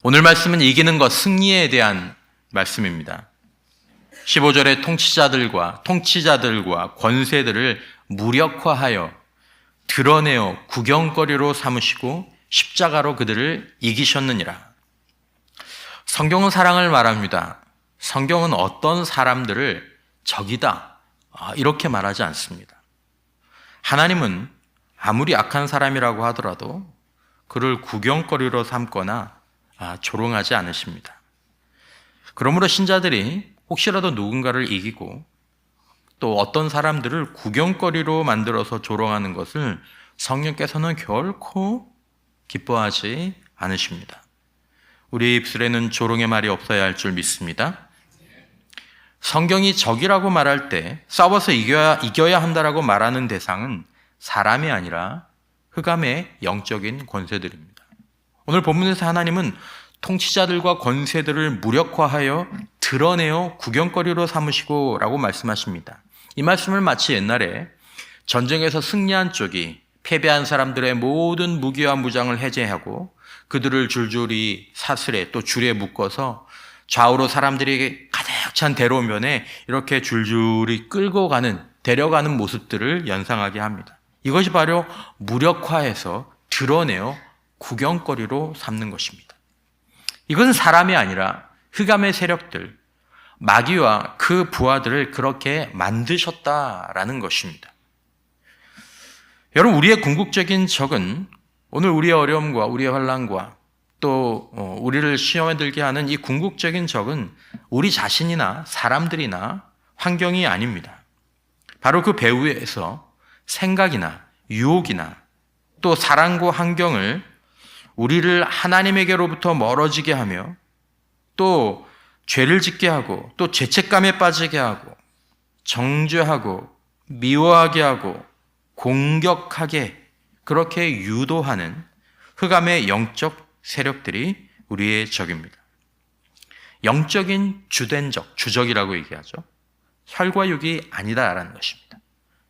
오늘 말씀은 이기는 것, 승리에 대한 말씀입니다. 15절에 통치자들과 권세들을 무력화하여 드러내어 구경거리로 삼으시고 십자가로 그들을 이기셨느니라. 성경은 사랑을 말합니다. 성경은 어떤 사람들을 적이다, 이렇게 말하지 않습니다. 하나님은 아무리 악한 사람이라고 하더라도 그를 구경거리로 삼거나 조롱하지 않으십니다. 그러므로 신자들이 혹시라도 누군가를 이기고 또 어떤 사람들을 구경거리로 만들어서 조롱하는 것을 성령께서는 결코 기뻐하지 않으십니다. 우리의 입술에는 조롱의 말이 없어야 할 줄 믿습니다. 성경이 적이라고 말할 때 싸워서 이겨야 한다라고 말하는 대상은 사람이 아니라 흑암의 영적인 권세들입니다. 오늘 본문에서 하나님은 통치자들과 권세들을 무력화하여 드러내어 구경거리로 삼으시고 라고 말씀하십니다. 이 말씀을 마치 옛날에 전쟁에서 승리한 쪽이 패배한 사람들의 모든 무기와 무장을 해제하고 그들을 줄줄이 사슬에 또 줄에 묶어서 좌우로 사람들이 가득 찬 대로면에 이렇게 줄줄이 끌고 가는, 데려가는 모습들을 연상하게 합니다. 이것이 바로 무력화해서 드러내어 구경거리로 삼는 것입니다. 이것은 사람이 아니라 흑암의 세력들, 마귀와 그 부하들을 그렇게 만드셨다라는 것입니다. 여러분, 우리의 궁극적인 적은 오늘 우리의 어려움과 우리의 환난과 또 우리를 시험에 들게 하는 이 궁극적인 적은 우리 자신이나 사람들이나 환경이 아닙니다. 바로 그 배후에서 생각이나 유혹이나 또 사랑과 환경을 우리를 하나님에게로부터 멀어지게 하며 또 죄를 짓게 하고 또 죄책감에 빠지게 하고 정죄하고 미워하게 하고 공격하게 그렇게 유도하는 흑암의 영적 세력들이 우리의 적입니다. 영적인 주된 적, 주적이라고 얘기하죠. 혈과 육이 아니다라는 것입니다.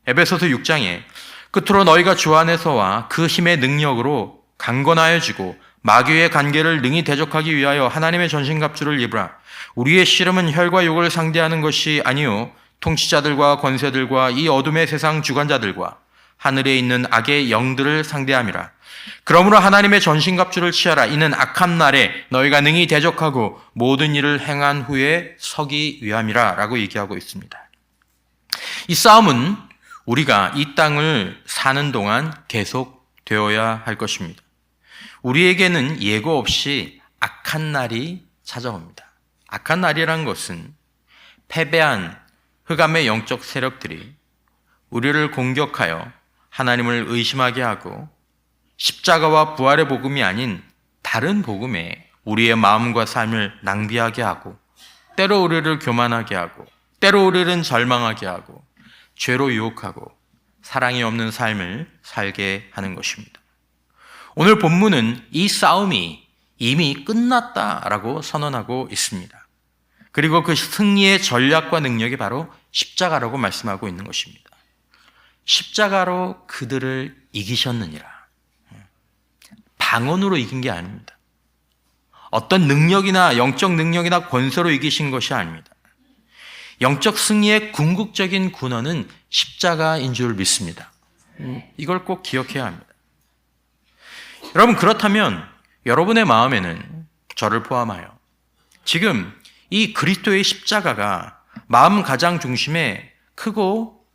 에베소서 6장에 끝으로 너희가 주 안에서와 그 힘의 능력으로 강건하여지고 마귀의 관계를 능히 대적하기 위하여 하나님의 전신갑주를 입으라. 우리의 씨름은 혈과 육을 상대하는 것이 아니요 통치자들과 권세들과 이 어둠의 세상 주관자들과 하늘에 있는 악의 영들을 상대함이라. 그러므로 하나님의 전신갑주를 취하라. 이는 악한 날에 너희가 능히 대적하고 모든 일을 행한 후에 서기 위함이라 라고 얘기하고 있습니다. 이 싸움은 우리가 이 땅을 사는 동안 계속 되어야 할 것입니다. 우리에게는 예고 없이 악한 날이 찾아옵니다. 악한 날이란 것은 패배한 흑암의 영적 세력들이 우리를 공격하여 하나님을 의심하게 하고 십자가와 부활의 복음이 아닌 다른 복음에 우리의 마음과 삶을 낭비하게 하고 때로 우리를 교만하게 하고 때로 우리를 절망하게 하고 죄로 유혹하고 사랑이 없는 삶을 살게 하는 것입니다. 오늘 본문은 이 싸움이 이미 끝났다라고 선언하고 있습니다. 그리고 그 승리의 전략과 능력이 바로 십자가라고 말씀하고 있는 것입니다. 십자가로 그들을 이기셨느니라. 방언으로 이긴 게 아닙니다. 어떤 능력이나 영적 능력이나 권세로 이기신 것이 아닙니다. 영적 승리의 궁극적인 군원은 십자가인 줄 믿습니다. 이걸 꼭 기억해야 합니다. 여러분, 그렇다면 여러분의 마음에는 저를 포함하여 지금 이 그리스도의 십자가가 마음 가장 중심에 크고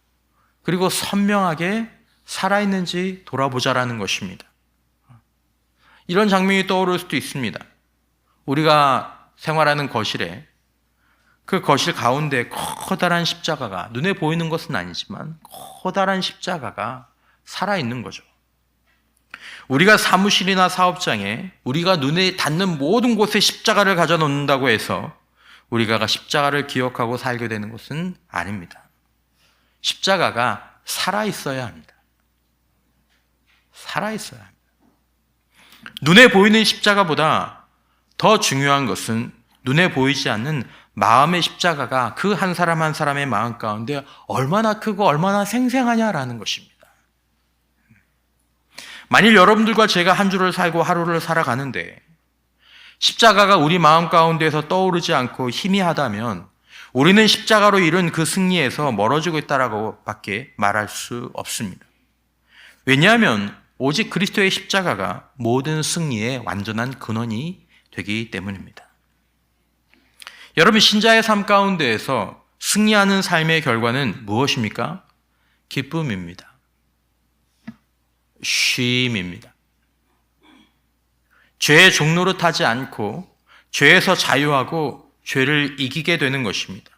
그리고 선명하게 살아있는지 돌아보자라는 것입니다. 이런 장면이 떠오를 수도 있습니다. 우리가 생활하는 거실에 그 거실 가운데 커다란 십자가가, 눈에 보이는 것은 아니지만 커다란 십자가가 살아있는 거죠. 우리가 사무실이나 사업장에 우리가 눈에 닿는 모든 곳에 십자가를 가져 놓는다고 해서 우리가 십자가를 기억하고 살게 되는 것은 아닙니다. 십자가가 살아있어야 합니다. 살아있어야 합니다. 눈에 보이는 십자가보다 더 중요한 것은 눈에 보이지 않는 마음의 십자가가 그 한 사람 한 사람의 마음 가운데 얼마나 크고 얼마나 생생하냐라는 것입니다. 만일 여러분들과 제가 한 주를 살고 하루를 살아가는데 십자가가 우리 마음 가운데에서 떠오르지 않고 희미하다면 우리는 십자가로 이룬 그 승리에서 멀어지고 있다라고 밖에 말할 수 없습니다. 왜냐하면 오직 그리스도의 십자가가 모든 승리의 완전한 근원이 되기 때문입니다. 여러분, 신자의 삶 가운데에서 승리하는 삶의 결과는 무엇입니까? 기쁨입니다. 쉼입니다. 죄의 종노릇하지 않고 죄에서 자유하고 죄를 이기게 되는 것입니다.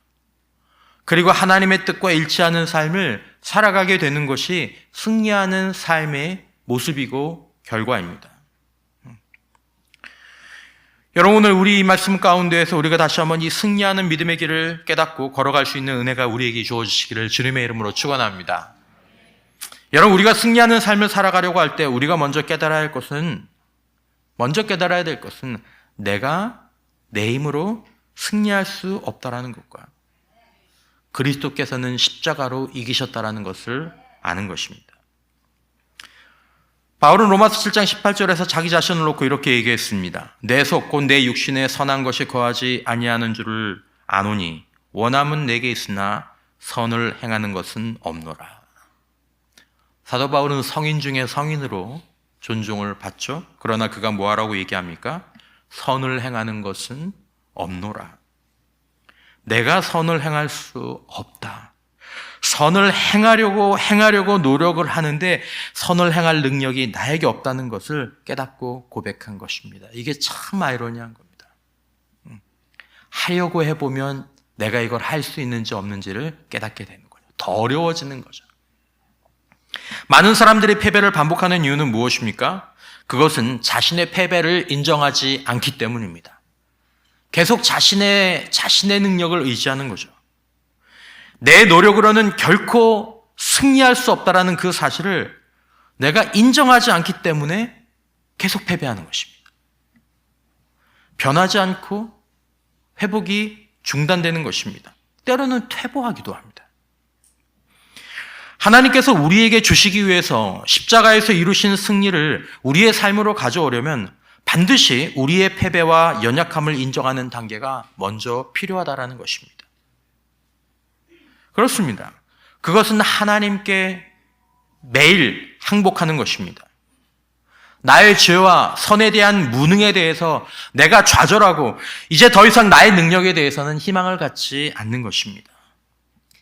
그리고 하나님의 뜻과 일치하는 삶을 살아가게 되는 것이 승리하는 삶의 모습이고 결과입니다. 여러분, 오늘 우리 이 말씀 가운데에서 우리가 다시 한번 이 승리하는 믿음의 길을 깨닫고 걸어갈 수 있는 은혜가 우리에게 주어지시기를 주님의 이름으로 축원합니다. 여러분, 우리가 승리하는 삶을 살아가려고 할 때 우리가 먼저 깨달아야 될 것은 내가 내 힘으로 승리할 수 없다라는 것과 그리스도께서는 십자가로 이기셨다라는 것을 아는 것입니다. 바울은 로마서 7장 18절에서 자기 자신을 놓고 이렇게 얘기했습니다. 내 속 곧 내 육신에 선한 것이 거하지 아니하는 줄을 아노니 원함은 내게 있으나 선을 행하는 것은 없노라. 사도 바울은 성인 중에 성인으로 존중을 받죠. 그러나 그가 뭐하라고 얘기합니까? 선을 행하는 것은 없노라. 내가 선을 행할 수 없다. 선을 행하려고 노력을 하는데 선을 행할 능력이 나에게 없다는 것을 깨닫고 고백한 것입니다. 이게 참 아이러니한 겁니다. 하려고 해보면 내가 이걸 할 수 있는지 없는지를 깨닫게 되는 거죠. 더 어려워지는 거죠. 많은 사람들이 패배를 반복하는 이유는 무엇입니까? 그것은 자신의 패배를 인정하지 않기 때문입니다. 계속 자신의 능력을 의지하는 거죠. 내 노력으로는 결코 승리할 수 없다라는 그 사실을 내가 인정하지 않기 때문에 계속 패배하는 것입니다. 변하지 않고 회복이 중단되는 것입니다. 때로는 퇴보하기도 합니다. 하나님께서 우리에게 주시기 위해서 십자가에서 이루신 승리를 우리의 삶으로 가져오려면 반드시 우리의 패배와 연약함을 인정하는 단계가 먼저 필요하다라는 것입니다. 그렇습니다. 그것은 하나님께 매일 항복하는 것입니다. 나의 죄와 선에 대한 무능에 대해서 내가 좌절하고 이제 더 이상 나의 능력에 대해서는 희망을 갖지 않는 것입니다.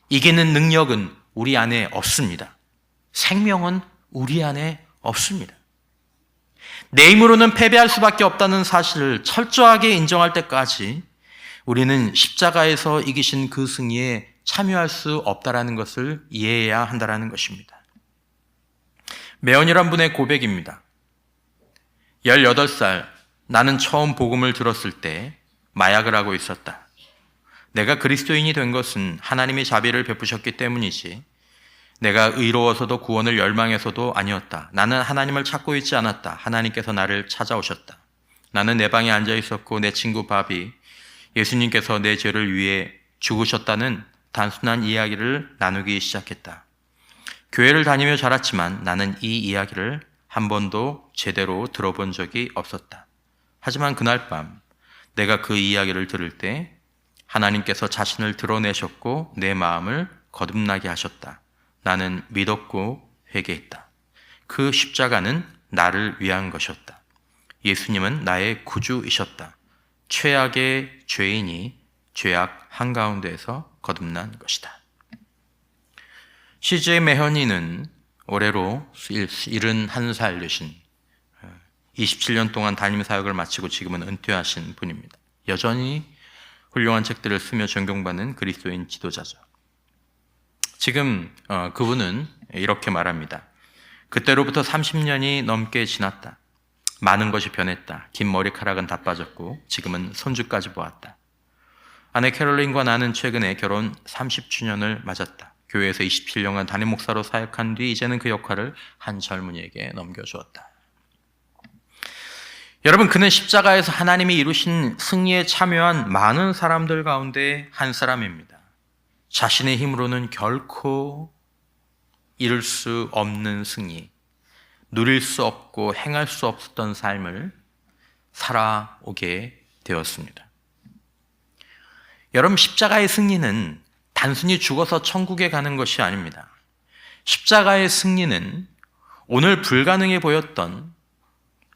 이기는 능력은 우리 안에 없습니다. 생명은 우리 안에 없습니다. 내 힘으로는 패배할 수밖에 없다는 사실을 철저하게 인정할 때까지 우리는 십자가에서 이기신 그 승리에 참여할 수 없다라는 것을 이해해야 한다라는 것입니다. 매연이란 분의 고백입니다. 18살, 나는 처음 복음을 들었을 때 마약을 하고 있었다. 내가 그리스도인이 된 것은 하나님의 자비를 베푸셨기 때문이지 내가 의로워서도 구원을 열망해서도 아니었다. 나는 하나님을 찾고 있지 않았다. 하나님께서 나를 찾아오셨다. 나는 내 방에 앉아 있었고 내 친구 밥이 예수님께서 내 죄를 위해 죽으셨다는 단순한 이야기를 나누기 시작했다. 교회를 다니며 자랐지만 나는 이 이야기를 한 번도 제대로 들어본 적이 없었다. 하지만 그날 밤 내가 그 이야기를 들을 때 하나님께서 자신을 드러내셨고 내 마음을 거듭나게 하셨다. 나는 믿었고 회개했다. 그 십자가는 나를 위한 것이었다. 예수님은 나의 구주이셨다. 최악의 죄인이 죄악 한가운데에서 거듭난 것이다. CJ 메허니는 올해로 71살 되신 27년 동안 담임 사역을 마치고 지금은 은퇴하신 분입니다. 여전히 훌륭한 책들을 쓰며 존경받는 그리스도인 지도자죠. 지금 그분은 이렇게 말합니다. 그때로부터 30년이 넘게 지났다. 많은 것이 변했다. 긴 머리카락은 다 빠졌고 지금은 손주까지 보았다. 아내 캐롤린과 나는 최근에 결혼 30주년을 맞았다. 교회에서 27년간 담임 목사로 사역한 뒤 이제는 그 역할을 한 젊은이에게 넘겨주었다. 여러분, 그는 십자가에서 하나님이 이루신 승리에 참여한 많은 사람들 가운데 한 사람입니다. 자신의 힘으로는 결코 이룰 수 없는 승리, 누릴 수 없고 행할 수 없었던 삶을 살아오게 되었습니다. 여러분, 십자가의 승리는 단순히 죽어서 천국에 가는 것이 아닙니다. 십자가의 승리는 오늘 불가능해 보였던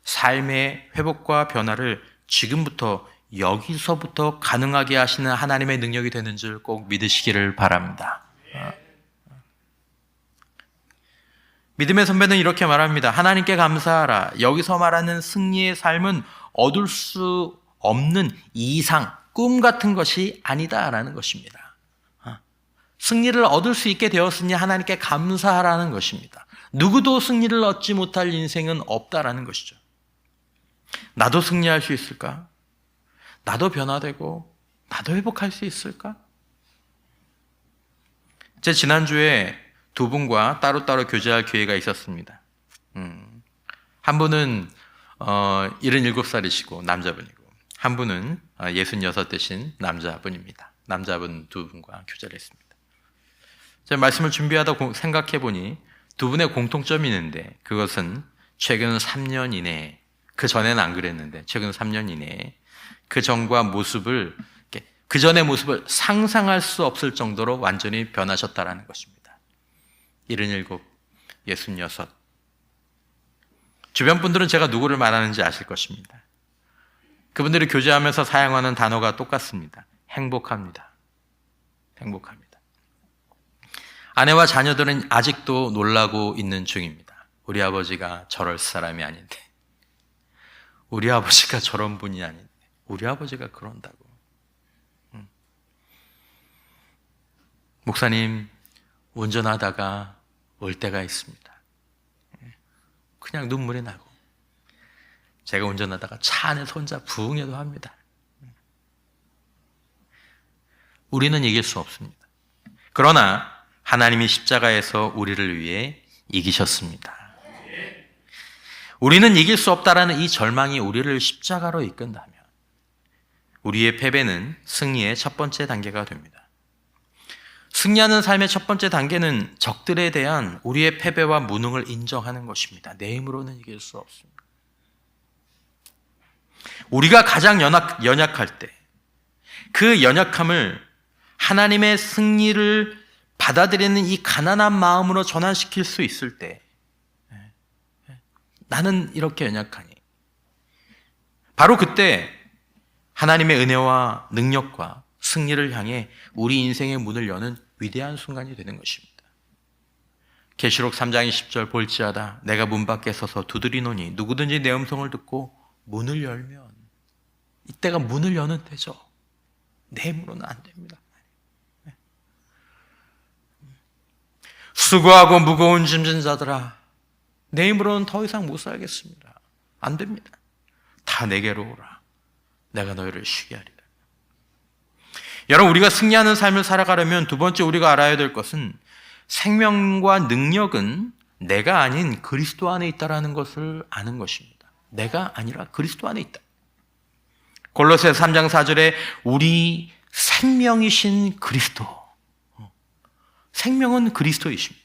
삶의 회복과 변화를 지금부터 여기서부터 가능하게 하시는 하나님의 능력이 되는 줄 꼭 믿으시기를 바랍니다. 믿음의 선배는 이렇게 말합니다. 하나님께 감사하라. 여기서 말하는 승리의 삶은 얻을 수 없는 이상, 꿈 같은 것이 아니다라는 것입니다. 승리를 얻을 수 있게 되었으니 하나님께 감사하라는 것입니다. 누구도 승리를 얻지 못할 인생은 없다라는 것이죠. 나도 승리할 수 있을까? 나도 변화되고 나도 회복할 수 있을까? 제 지난주에 두 분과 따로따로 교제할 기회가 있었습니다. 한 분은 77살이시고 남자분이고, 한 분은 66 되신 남자분입니다. 남자분 두 분과 교제를 했습니다. 제가 말씀을 준비하다 생각해 보니 두 분의 공통점이 있는데, 그것은 최근 3년 이내에, 그 전에는 안 그랬는데 최근 3년 이내에 그 전과 모습을, 그 전의 모습을 상상할 수 없을 정도로 완전히 변하셨다라는 것입니다. 77, 66. 주변 분들은 제가 누구를 말하는지 아실 것입니다. 그분들이 교제하면서 사용하는 단어가 똑같습니다. 행복합니다. 행복합니다. 아내와 자녀들은 아직도 놀라고 있는 중입니다. 우리 아버지가 저럴 사람이 아닌데, 우리 아버지가 저런 분이 아닌데, 우리 아버지가 그런다고. 목사님, 운전하다가 올 때가 있습니다. 그냥 눈물이 나고, 제가 운전하다가 차 안에서 혼자 부응해도 합니다. 우리는 이길 수 없습니다. 그러나 하나님이 십자가에서 우리를 위해 이기셨습니다. 우리는 이길 수 없다라는 이 절망이 우리를 십자가로 이끈다면 우리의 패배는 승리의 첫 번째 단계가 됩니다. 승리하는 삶의 첫 번째 단계는 적들에 대한 우리의 패배와 무능을 인정하는 것입니다. 내 힘으로는 이길 수 없습니다. 우리가 가장 연약할 때, 그 연약함을 하나님의 승리를 받아들이는 이 가난한 마음으로 전환시킬 수 있을 때, 나는 이렇게 연약하니, 바로 그때 하나님의 은혜와 능력과 승리를 향해 우리 인생의 문을 여는 위대한 순간이 되는 것입니다. 계시록 3장 20절 볼지어다 내가 문 밖에 서서 두드리노니 누구든지 내 음성을 듣고 문을 열면, 이때가 문을 여는 때죠. 내 힘으로는 안 됩니다. 수고하고 무거운 짐진 자들아, 내 힘으로는 더 이상 못 살겠습니다. 안 됩니다. 다 내게로 오라. 내가 너희를 쉬게 하리라. 여러분, 우리가 승리하는 삶을 살아가려면 두 번째 우리가 알아야 될 것은 생명과 능력은 내가 아닌 그리스도 안에 있다는 것을 아는 것입니다. 내가 아니라 그리스도 안에 있다. 골로새서 3장 4절에 우리 생명이신 그리스도, 생명은 그리스도이십니다.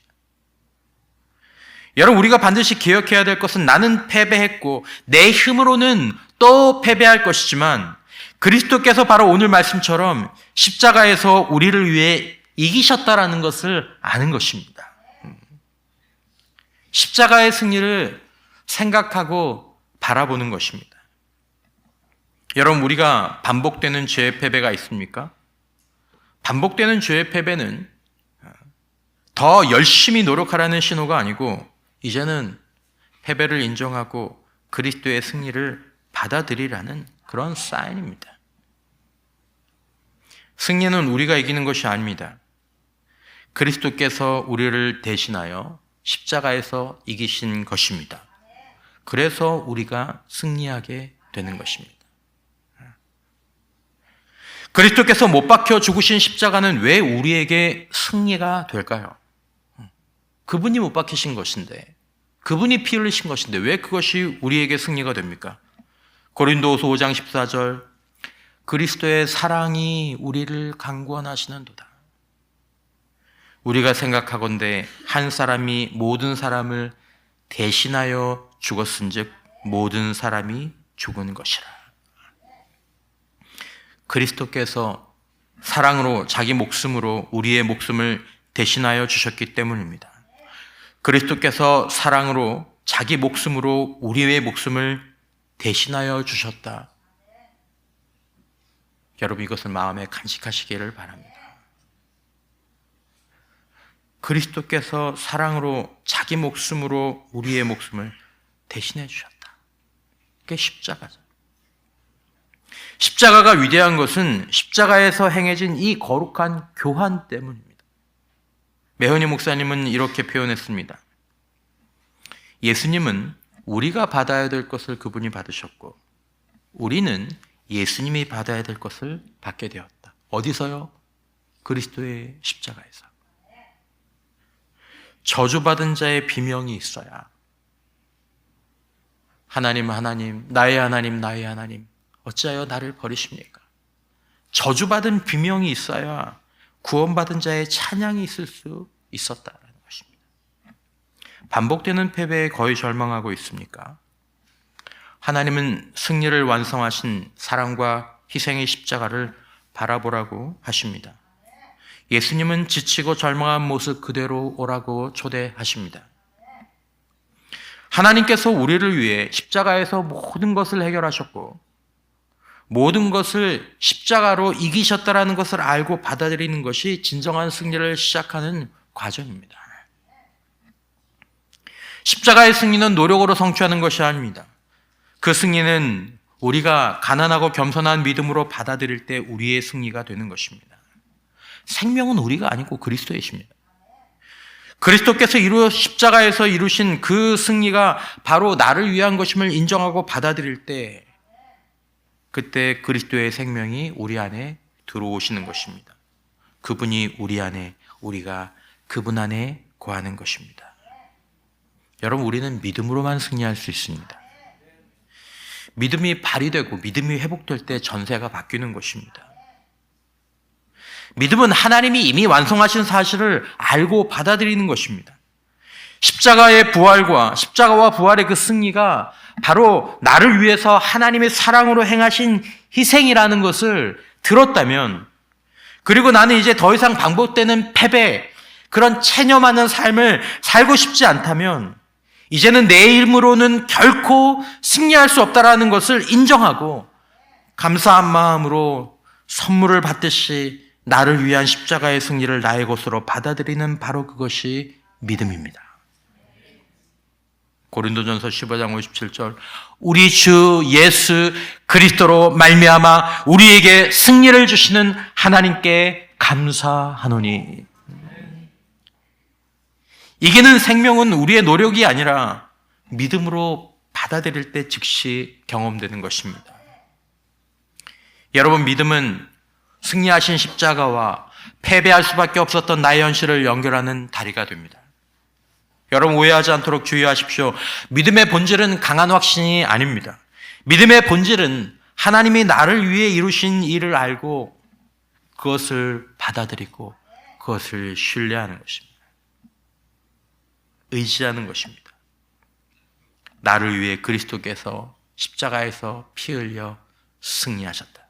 여러분, 우리가 반드시 기억해야 될 것은 나는 패배했고 내 힘으로는 또 패배할 것이지만 그리스도께서 바로 오늘 말씀처럼 십자가에서 우리를 위해 이기셨다라는 것을 아는 것입니다. 십자가의 승리를 생각하고 바라보는 것입니다. 여러분, 우리가 반복되는 죄의 패배가 있습니까? 반복되는 죄의 패배는 더 열심히 노력하라는 신호가 아니고, 이제는 패배를 인정하고 그리스도의 승리를 받아들이라는 그런 사인입니다. 승리는 우리가 이기는 것이 아닙니다. 그리스도께서 우리를 대신하여 십자가에서 이기신 것입니다. 그래서 우리가 승리하게 되는 것입니다. 그리스도께서 못 박혀 죽으신 십자가는 왜 우리에게 승리가 될까요? 그분이 못 박히신 것인데, 그분이 피 흘리신 것인데 왜 그것이 우리에게 승리가 됩니까? 고린도후서 5장 14절, 그리스도의 사랑이 우리를 강권하시는도다. 우리가 생각하건대 한 사람이 모든 사람을 대신하여 죽었은즉 모든 사람이 죽은 것이라. 그리스도께서 사랑으로 자기 목숨으로 우리의 목숨을 대신하여 주셨기 때문입니다. 그리스도께서 사랑으로 자기 목숨으로 우리의 목숨을 대신하여 주셨다. 여러분, 이것을 마음에 간직하시기를 바랍니다. 그리스도께서 사랑으로 자기 목숨으로 우리의 목숨을 대신해 주셨다. 그게 십자가죠. 십자가가 위대한 것은 십자가에서 행해진 이 거룩한 교환 때문입니다. 매헌이 목사님은 이렇게 표현했습니다. 예수님은 우리가 받아야 될 것을 그분이 받으셨고 우리는 예수님이 받아야 될 것을 받게 되었다. 어디서요? 그리스도의 십자가에서. 저주받은 자의 비명이 있어야 하나님, 하나님, 나의 하나님, 나의 하나님, 어찌하여 나를 버리십니까? 저주받은 비명이 있어야 구원받은 자의 찬양이 있을 수 있었다라는 것입니다. 반복되는 패배에 거의 절망하고 있습니까? 하나님은 승리를 완성하신 사랑과 희생의 십자가를 바라보라고 하십니다. 예수님은 지치고 절망한 모습 그대로 오라고 초대하십니다. 하나님께서 우리를 위해 십자가에서 모든 것을 해결하셨고 모든 것을 십자가로 이기셨다라는 것을 알고 받아들이는 것이 진정한 승리를 시작하는 과정입니다. 십자가의 승리는 노력으로 성취하는 것이 아닙니다. 그 승리는 우리가 가난하고 겸손한 믿음으로 받아들일 때 우리의 승리가 되는 것입니다. 생명은 우리가 아니고 그리스도이십니다. 그리스도께서 십자가에서 이루신 그 승리가 바로 나를 위한 것임을 인정하고 받아들일 때 그때 그리스도의 생명이 우리 안에 들어오시는 것입니다. 그분이 우리 안에, 우리가 그분 안에 거하는 것입니다. 여러분, 우리는 믿음으로만 승리할 수 있습니다. 믿음이 발휘되고 믿음이 회복될 때 전세가 바뀌는 것입니다. 믿음은 하나님이 이미 완성하신 사실을 알고 받아들이는 것입니다. 십자가의 부활과 십자가와 부활의 그 승리가 바로 나를 위해서 하나님의 사랑으로 행하신 희생이라는 것을 들었다면, 그리고 나는 이제 더 이상 반복되는 패배, 그런 체념하는 삶을 살고 싶지 않다면 이제는 내 힘으로는 결코 승리할 수 없다라는 것을 인정하고 감사한 마음으로 선물을 받듯이 나를 위한 십자가의 승리를 나의 것으로 받아들이는 바로 그것이 믿음입니다. 고린도전서 15장 57절, 우리 주 예수 그리스도로 말미암아 우리에게 승리를 주시는 하나님께 감사하노니. 이기는 생명은 우리의 노력이 아니라 믿음으로 받아들일 때 즉시 경험되는 것입니다. 여러분, 믿음은 승리하신 십자가와 패배할 수밖에 없었던 나의 현실을 연결하는 다리가 됩니다. 여러분, 오해하지 않도록 주의하십시오. 믿음의 본질은 강한 확신이 아닙니다. 믿음의 본질은 하나님이 나를 위해 이루신 일을 알고 그것을 받아들이고 그것을 신뢰하는 것입니다. 의지하는 것입니다. 나를 위해 그리스도께서 십자가에서 피 흘려 승리하셨다.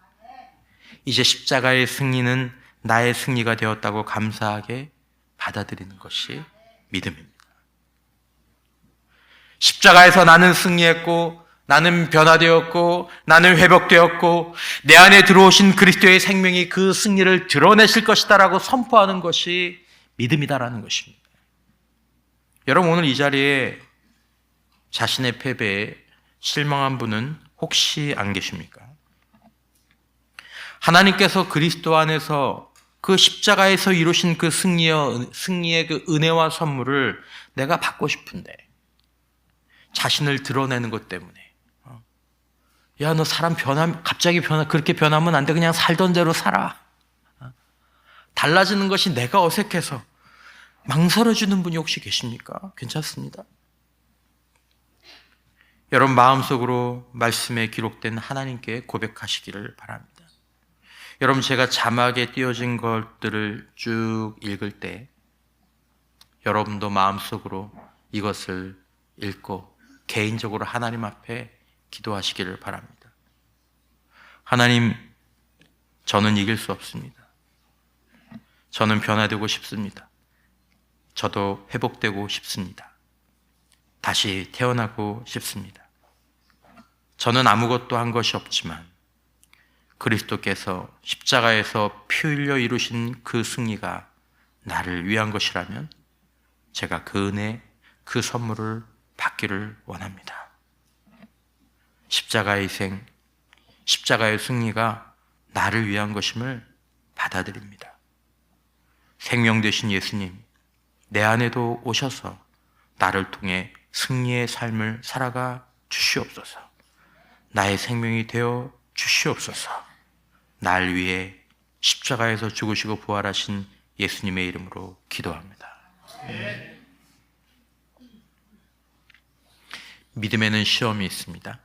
이제 십자가의 승리는 나의 승리가 되었다고 감사하게 받아들이는 것이 믿음입니다. 십자가에서 나는 승리했고, 나는 변화되었고, 나는 회복되었고, 내 안에 들어오신 그리스도의 생명이 그 승리를 드러내실 것이다라고 선포하는 것이 믿음이다라는 것입니다. 여러분, 오늘 이 자리에 자신의 패배에 실망한 분은 혹시 안 계십니까? 하나님께서 그리스도 안에서 그 십자가에서 이루신 그 승리의 그 은혜와 선물을 내가 받고 싶은데 자신을 드러내는 것 때문에, 야, 너 사람 갑자기 그렇게 변하면 안 돼. 그냥 살던 대로 살아. 달라지는 것이 내가 어색해서 망설여지는 분이 혹시 계십니까? 괜찮습니다. 여러분, 마음속으로 말씀에 기록된 하나님께 고백하시기를 바랍니다. 여러분, 제가 자막에 띄어진 것들을 쭉 읽을 때 여러분도 마음속으로 이것을 읽고 개인적으로 하나님 앞에 기도하시기를 바랍니다. 하나님, 저는 이길 수 없습니다. 저는 변화되고 싶습니다. 저도 회복되고 싶습니다. 다시 태어나고 싶습니다. 저는 아무것도 한 것이 없지만 그리스도께서 십자가에서 피 흘려 이루신 그 승리가 나를 위한 것이라면 제가 그 은혜, 그 선물을 받기를 원합니다. 십자가의 희생, 십자가의 승리가 나를 위한 것임을 받아들입니다. 생명 되신 예수님, 내 안에도 오셔서 나를 통해 승리의 삶을 살아가 주시옵소서. 나의 생명이 되어 주시옵소서. 날 위해 십자가에서 죽으시고 부활하신 예수님의 이름으로 기도합니다. 믿음에는 시험이 있습니다.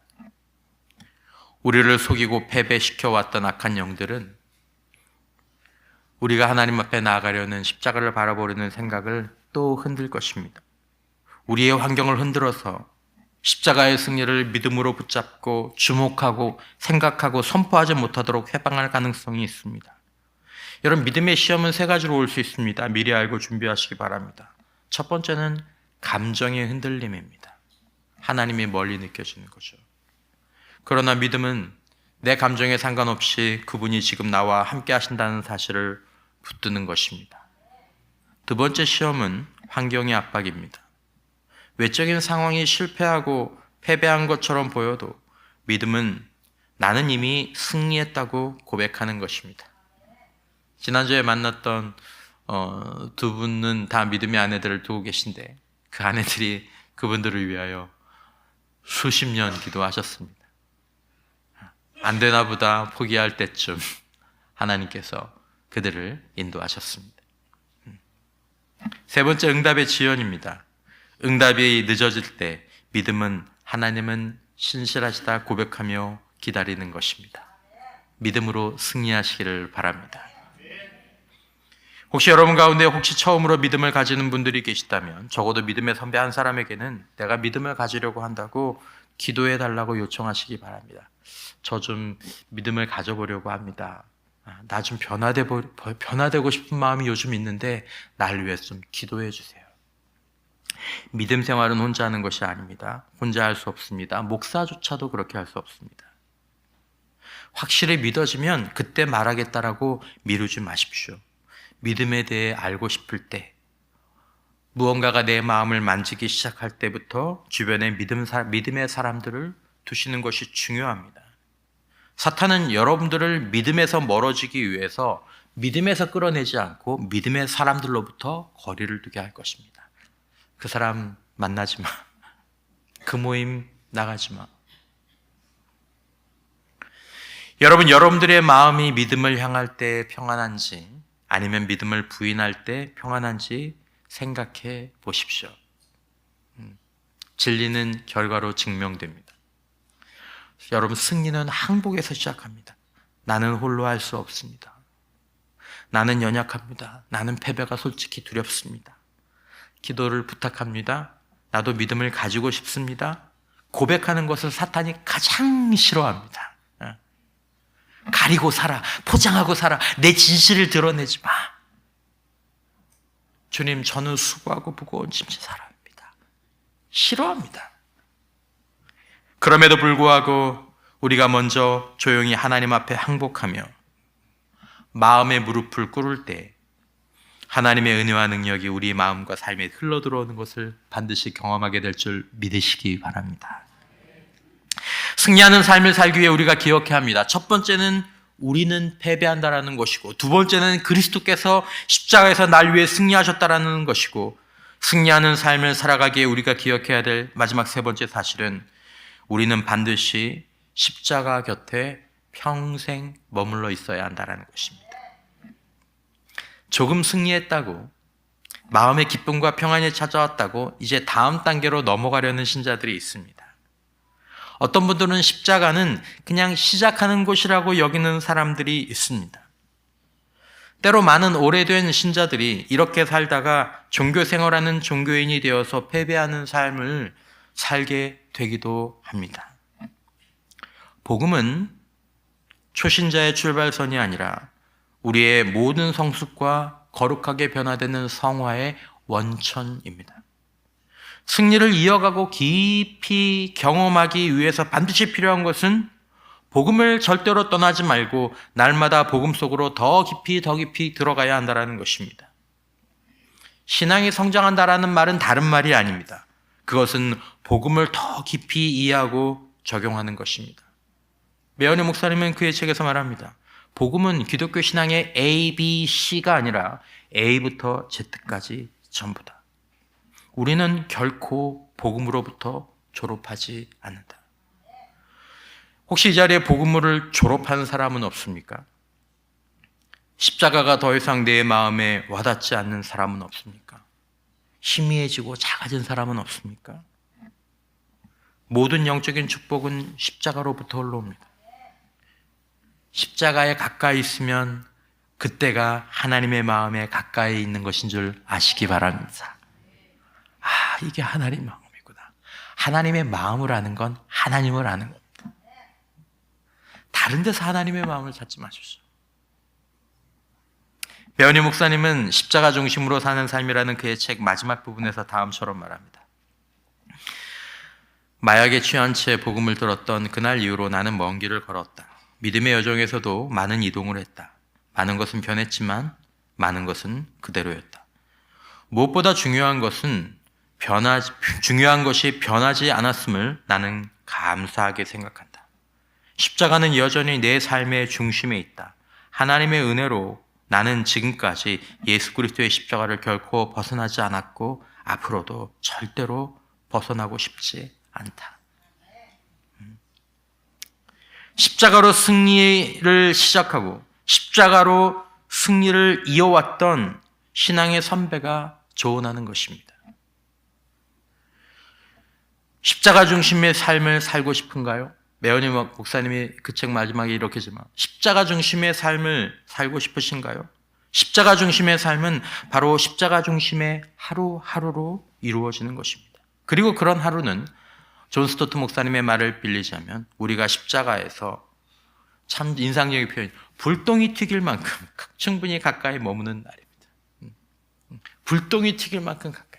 우리를 속이고 패배시켜왔던 악한 영들은 우리가 하나님 앞에 나아가려는 십자가를 바라보려는 생각을 또 흔들 것입니다. 우리의 환경을 흔들어서 십자가의 승리를 믿음으로 붙잡고 주목하고 생각하고 선포하지 못하도록 해방할 가능성이 있습니다. 여러분, 믿음의 시험은 세 가지로 올 수 있습니다. 미리 알고 준비하시기 바랍니다. 첫 번째는 감정의 흔들림입니다. 하나님이 멀리 느껴지는 거죠. 그러나 믿음은 내 감정에 상관없이 그분이 지금 나와 함께 하신다는 사실을 붙드는 것입니다. 두 번째 시험은 환경의 압박입니다. 외적인 상황이 실패하고 패배한 것처럼 보여도 믿음은 나는 이미 승리했다고 고백하는 것입니다. 지난주에 만났던 두 분은 다 믿음의 아내들을 두고 계신데 그 아내들이 그분들을 위하여 수십 년 기도하셨습니다. 안 되나 보다 포기할 때쯤 하나님께서 그들을 인도하셨습니다. 세 번째, 응답의 지연입니다. 응답이 늦어질 때 믿음은 하나님은 신실하시다 고백하며 기다리는 것입니다. 믿음으로 승리하시기를 바랍니다. 혹시 여러분 가운데 처음으로 믿음을 가지는 분들이 계시다면 적어도 믿음의 선배 한 사람에게는 내가 믿음을 가지려고 한다고 기도해 달라고 요청하시기 바랍니다. 저 좀 믿음을 가져보려고 합니다. 나 좀 변화되고 싶은 마음이 요즘 있는데 날 위해 좀 기도해 주세요. 믿음 생활은 혼자 하는 것이 아닙니다. 혼자 할 수 없습니다. 목사조차도 그렇게 할 수 없습니다. 확실히 믿어지면 그때 말하겠다라고 미루지 마십시오. 믿음에 대해 알고 싶을 때, 무언가가 내 마음을 만지기 시작할 때부터 주변에 믿음의 사람들을 두시는 것이 중요합니다. 사탄은 여러분들을 믿음에서 멀어지기 위해서 믿음에서 끌어내지 않고 믿음의 사람들로부터 거리를 두게 할 것입니다. 그 사람 만나지 마. 그 모임 나가지 마. 여러분들의 마음이 믿음을 향할 때 평안한지 아니면 믿음을 부인할 때 평안한지 생각해 보십시오. 진리는 결과로 증명됩니다. 여러분, 승리는 항복에서 시작합니다. 나는 홀로 할 수 없습니다. 나는 연약합니다. 나는 패배가 솔직히 두렵습니다. 기도를 부탁합니다. 나도 믿음을 가지고 싶습니다. 고백하는 것을 사탄이 가장 싫어합니다. 가리고 살아, 포장하고 살아, 내 진실을 드러내지 마. 주님, 저는 수고하고 무거운 짐진 사람입니다. 싫어합니다. 그럼에도 불구하고 우리가 먼저 조용히 하나님 앞에 항복하며 마음의 무릎을 꿇을 때 하나님의 은혜와 능력이 우리 마음과 삶에 흘러들어오는 것을 반드시 경험하게 될 줄 믿으시기 바랍니다. 승리하는 삶을 살기 위해 우리가 기억해야 합니다. 첫 번째는 우리는 패배한다라는 것이고, 두 번째는 그리스도께서 십자가에서 날 위해 승리하셨다라는 것이고, 승리하는 삶을 살아가기에 우리가 기억해야 될 마지막 세 번째 사실은 우리는 반드시 십자가 곁에 평생 머물러 있어야 한다는 것입니다. 조금 승리했다고, 마음의 기쁨과 평안이 찾아왔다고 이제 다음 단계로 넘어가려는 신자들이 있습니다. 어떤 분들은 십자가는 그냥 시작하는 곳이라고 여기는 사람들이 있습니다. 때로 많은 오래된 신자들이 이렇게 살다가 종교 생활하는 종교인이 되어서 패배하는 삶을 살게 되기도 합니다. 복음은 초신자의 출발선이 아니라 우리의 모든 성숙과 거룩하게 변화되는 성화의 원천입니다. 승리를 이어가고 깊이 경험하기 위해서 반드시 필요한 것은 복음을 절대로 떠나지 말고 날마다 복음 속으로 더 깊이 들어가야 한다는 것입니다. 신앙이 성장한다라는 말은 다른 말이 아닙니다. 그것은 복음을 더 깊이 이해하고 적용하는 것입니다. 매언의 목사님은 그의 책에서 말합니다. 복음은 기독교 신앙의 A, B, C가 아니라 A부터 Z까지 전부다. 우리는 결코 복음으로부터 졸업하지 않는다. 혹시 이 자리에 복음을 졸업한 사람은 없습니까? 십자가가 더 이상 내 마음에 와닿지 않는 사람은 없습니까? 희미해지고 작아진 사람은 없습니까? 모든 영적인 축복은 십자가로부터 올라옵니다. 십자가에 가까이 있으면 그때가 하나님의 마음에 가까이 있는 것인 줄 아시기 바랍니다. 이게 하나님의 마음이구나. 하나님의 마음을 아는 건 하나님을 아는 겁니다. 다른 데서 하나님의 마음을 찾지 마십시오. 배은희 목사님은 십자가 중심으로 사는 삶이라는 그의 책 마지막 부분에서 다음처럼 말합니다. 마약에 취한 채 복음을 들었던 그날 이후로 나는 먼 길을 걸었다. 믿음의 여정에서도 많은 이동을 했다. 많은 것은 변했지만 많은 것은 그대로였다. 무엇보다 중요한 것이 변하지 않았음을 나는 감사하게 생각한다. 십자가는 여전히 내 삶의 중심에 있다. 하나님의 은혜로 나는 지금까지 예수 그리스도의 십자가를 결코 벗어나지 않았고 앞으로도 절대로 벗어나고 싶지 않다. 십자가로 승리를 시작하고 십자가로 승리를 이어왔던 신앙의 선배가 조언하는 것입니다. 십자가 중심의 삶을 살고 싶은가요? 매언희 목사님이 그 책 마지막에 이렇게 지만 십자가 중심의 삶을 살고 싶으신가요? 십자가 중심의 삶은 바로 십자가 중심의 하루하루로 이루어지는 것입니다. 그리고 그런 하루는 존 스토트 목사님의 말을 빌리자면 우리가 십자가에서 참 인상적인 표현, 불똥이 튀길 만큼 충분히 가까이 머무는 날입니다. 불똥이 튀길 만큼 가까이.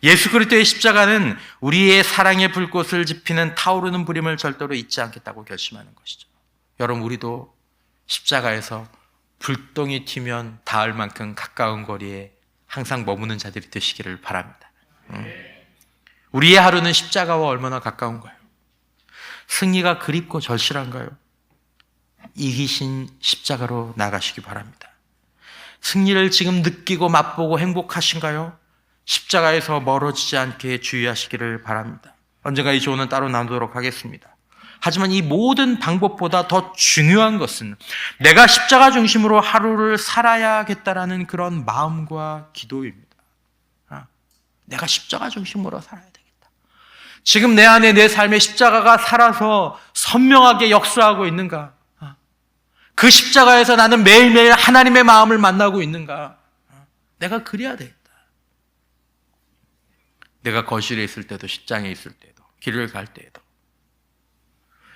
예수 그리스도의 십자가는 우리의 사랑의 불꽃을 지피는 타오르는 불임을 절대로 잊지 않겠다고 결심하는 것이죠. 여러분, 우리도 십자가에서 불똥이 튀면 닿을 만큼 가까운 거리에 항상 머무는 자들이 되시기를 바랍니다. 우리의 하루는 십자가와 얼마나 가까운가요? 승리가 그립고 절실한가요? 이기신 십자가로 나가시기 바랍니다. 승리를 지금 느끼고 맛보고 행복하신가요? 십자가에서 멀어지지 않게 주의하시기를 바랍니다. 언젠가 이 조언은 따로 나누도록 하겠습니다. 하지만 이 모든 방법보다 더 중요한 것은 내가 십자가 중심으로 하루를 살아야겠다라는 그런 마음과 기도입니다. 내가 십자가 중심으로 살아야 되겠다. 지금 내 안에 내 삶의 십자가가 살아서 선명하게 역사하고 있는가? 그 십자가에서 나는 매일매일 하나님의 마음을 만나고 있는가? 내가 그래야 되겠다. 내가 거실에 있을 때도, 식장에 있을 때도, 길을 갈 때에도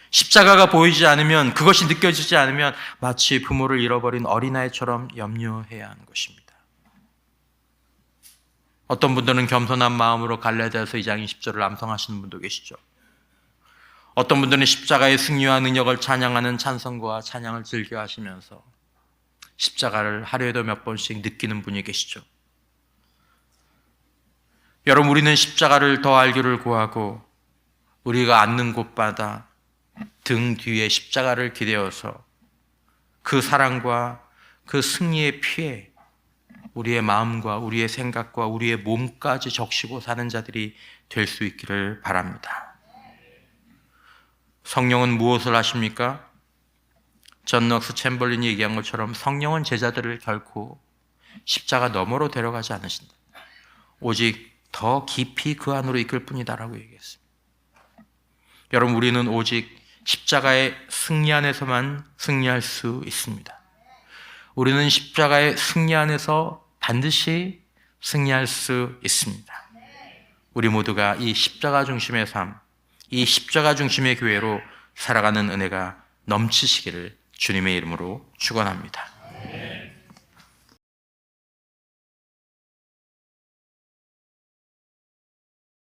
십자가가 보이지 않으면, 그것이 느껴지지 않으면 마치 부모를 잃어버린 어린아이처럼 염려해야 하는 것입니다. 어떤 분들은 겸손한 마음으로 갈라디아서 2장 20절을 암송하시는 분도 계시죠. 어떤 분들은 십자가의 승리와 능력을 찬양하는 찬송과 찬양을 즐겨 하시면서 십자가를 하루에도 몇 번씩 느끼는 분이 계시죠. 여러분, 우리는 십자가를 더 알기를 구하고 우리가 앉는 곳마다 등 뒤에 십자가를 기대어서 그 사랑과 그 승리의 피에 우리의 마음과 우리의 생각과 우리의 몸까지 적시고 사는 자들이 될 수 있기를 바랍니다. 성령은 무엇을 하십니까? 존 넉스 챔벌린이 얘기한 것처럼 성령은 제자들을 결코 십자가 너머로 데려가지 않으신다. 오직 더 깊이 그 안으로 이끌 뿐이다라고 얘기했습니다. 여러분, 우리는 오직 십자가의 승리 안에서만 승리할 수 있습니다. 우리는 십자가의 승리 안에서 반드시 승리할 수 있습니다. 우리 모두가 이 십자가 중심의 삶, 이 십자가 중심의 교회로 살아가는 은혜가 넘치시기를 주님의 이름으로 축원합니다.